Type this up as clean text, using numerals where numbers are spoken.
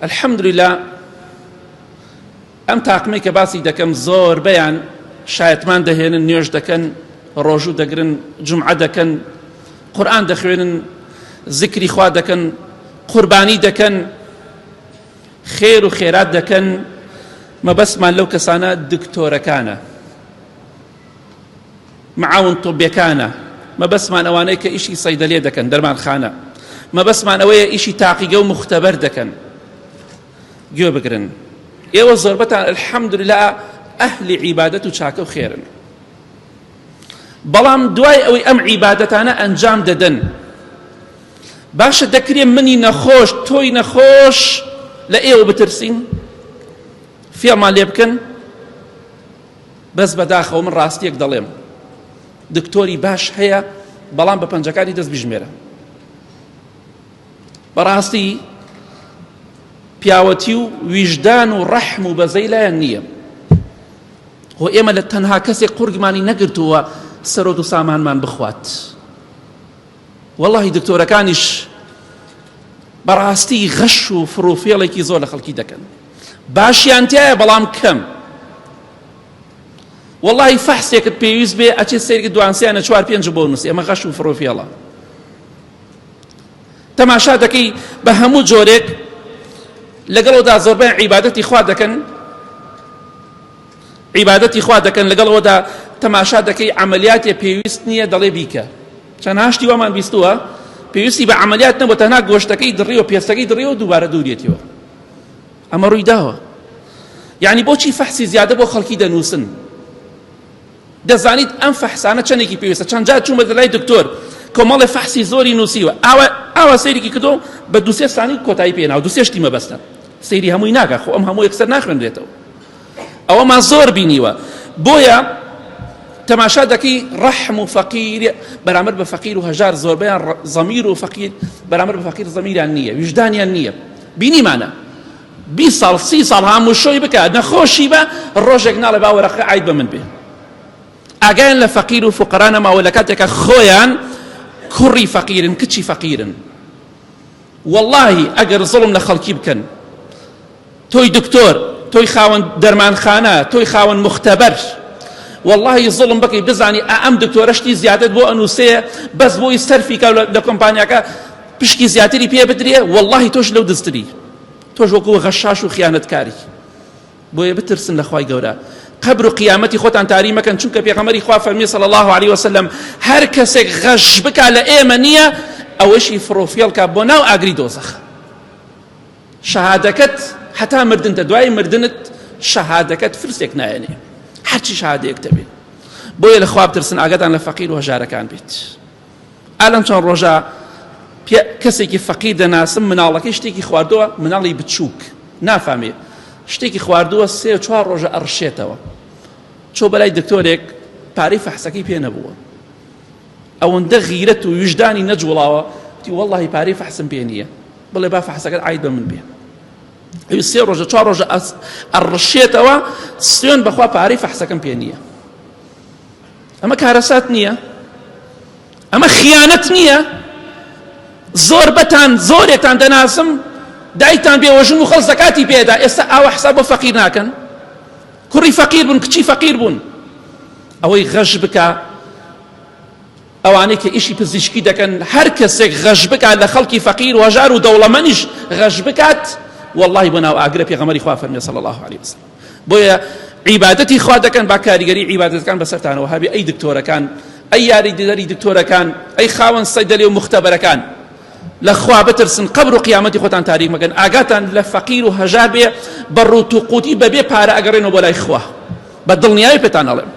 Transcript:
الحمد لله ئەم تاقمەی کە باسی دەکەم زۆر بەیان شایەتمان دەهێنن، نوێژ دەکەن، ڕۆژوو دەگرن، جومعە دەکەن، قورئان دەخوێنن، ذکری خوا دەکەن، قوربانی دەکەن، خێر و خێرات دەکەن. مەبەستمان لەو کەسانە دکتۆرەکانە، معاون طبیەکانە، مەبەستمان ئەوانەی کە ئیشی سەیدەلێ دەکەن، دەرمانخانە، مەبەستمان ئەوەیە ئیشی تاقیگە و مختەبەر دەکەن. گوێ بگرن، ئێوە زۆربەتان الحەمدوللا ئەهلی عیبادەت و چاکە و خێرن، بەڵام دوای ئەوەی ئەم عیبادەتانە ئەنجام دەدەن، باشە دەکرێ منی نەخۆش، تۆی نەخۆش لە ئێوە بترسین، فێڵمان لێ بکەن. بەس بەداخەوە من ڕاستیەک دەڵێم، دکتۆری باش هەیە بەڵام بە پەنجەکانی دەست بژمێرە. بەڕاستی پیاوەتی و ویژدان و ڕەحم و بەزەی لایەن نییە. هۆ ئێمە لە تەنها کەسێک قورگمانی نەگرتووە سەرۆت و سامانمان بخوات. وەڵڵاهی دکتۆرەکانیش بەڕاستی غەش و فرۆفێڵێکی زۆر لە خەڵکی دەکەن، باشیان تایە بەڵام کەم. وەڵڵاهی فەحسێکت پێویست بێ ئەچێت سەیرکە دوانسیانە 4-5 بۆ نووسی، ئەمە غەش و فرۆفێڵە. تەماشا دەکەی بە هەموو جۆرێک لەگەڵەوەدا زۆربەیان عیبادەتی خوا دەکەن، عیبادەتی خوا دەکەن، لەگەڵەوەدا تەماشا دەکەی عەمەلیاتێ پێویست نییە دەڵێ بیکە. چەند هاشتی وامان بیستووە پێویستی بە عەمەلیات نەبوو، تەنها گۆشتەکەی دڕی و پێستەکەی دڕی و دووبارە دوورێتیەوە. ئەمە ڕووی داوە. یعنی بۆچی فەحسی زیادە بۆ خەڵکی دەنووسن؟ دەزانیت ئەم فەحسانە چەندێکی پێویستە. چەند جار چوومە لای دکتۆر کۆمەڵێ فەحسی زۆری نووسیوە، ئاوا سەیرێکی کردو بە 2-3 سانی کۆتایی پێناوە، 2-3 شتی مەبەستە، سەیری هەمووی ناکە، خۆ ئەم هەموو یەکسەر ناخوێنرێتەوە. ئەوەمان زۆر بینیوە. بۆیە تەماشا دەکەی ڕەحم و فەقیر بەرامبەر بە فەقیر و هەژار زۆربەیان زەمیر و فەقیر بەرامبەر بە فەقیر زەمیریان نییە، ویژدانیان نییە. بینیمانە 20 ساڵ 30 ساڵ هەموو شۆی بکات، نەخۆشی بە ڕۆژێک ناڵێ با وەرەقە عید بە من بێ. ئاگایان لە فەقیر و فوقەرا نەماوە لە کاتێکە خۆیان کوڕی فەقیرن، کچی فەقیرن. وەڵڵاهی ئەگەر زوڵم لە خەڵکی بکەن، تۆی دکتۆر، تۆی خاوەن دەرمانخانە، تۆی خاوەن مختەبەر، وەڵڵاهی زوڵم بکەی بزانی ئەم دکتۆرەشتی زیادت بۆ ئەنووسەیە بەس بۆی سەرفی کە لە کۆمپانیاکە پشکی زیاتری پێ بدرێ، وەڵڵاهی تۆش لەو دەستری، تۆش وەکو غەشاش و خیانەتکاری. بۆیە بترسن لە خوای گەورە، قبر و قیامەتی خۆتان تاری مەکەن، چونکە پێغەمبەری خوا فەرمی صلی الله علیه وسلم هەر کەسێک غەش بکا لە ئێمە نییە ئەوەشی فرۆفێڵ کا بۆ ناو ئاگری دۆزەخ. شەهادەکەت حتا مردنتە، دوای مردنت شەهادەکەت فرسێک نایەنێ، هەرچی شەهادەیەکتە بێ. بۆیە لە خوا بترسن، ئاگاتان لە فەقیر و هەژارەکان بێت. ئالەم چەند ڕۆژە کەسێکی فەقیر دەناسم، مناڵەکەی شتێکی خواردووە، مناڵی بچووک نافامێ، شتێکی خواردووە 3-4 ڕۆژە ئەڕشێتەوە. چۆ بەلای دکتۆرێک پارەی فەحسەکەی پێ نەبووە، ئەوەندە غیرەت و ویژدانی نەجوڵاوە، وتی وەڵڵاهی پارەی فەحسم پێ نییە، بڵێ با فەحسەکەت عید بە من بێ. ئەوی 3 ڕۆژە 4 ڕۆژە ئەڕشێتەوە، سوێن بەخوا پارەی فەحسەکەم پێ نییە. ئەمە کارەسات نییە، ئەمە خیانەت نییە. زۆربەتان زۆرێکتان دەناسم دایکتان بێوەژن و خەڵ زەکاتی پێدا، ئێستا ئاوا حساب بۆ فەقیر ناکەن، کوڕی فەقیر بوون، کچی فەقیر بوون. ئەوەی غەش بکە، ئەوانەی کە ئیشی پزیشکی دەکەن، هەر کەسێک غەش بکات لە خەڵکی فەقیر و هەژار و دەوڵەمەندیش غەش بکات، وەڵڵاهی بۆ ناو ئاگرە پێغەمبەری خوا فەرمێ صلی الله علیه وسلم. بۆیە عیبادەتی خوا دەکەن، با کاریگەری عیبادەتەکان بەسەرتانەوە هەبێ. ئەی دکتۆرەکان، ئەی یاریدەری دکتۆرەکان، ئەی خاوەن سەیدەلێ و مختەبەرەکان، لەخوا بترسن، قبر و قیامەتی خۆتان تاریک مەکەن، ئاگاتان لە فەقیر و هەژار بێ، بە ڕوت و قوتی بەبێ پارە ئەگەڕێنەوە بۆ لای خوا. بە دڵنیایی پێتان ئەڵێم.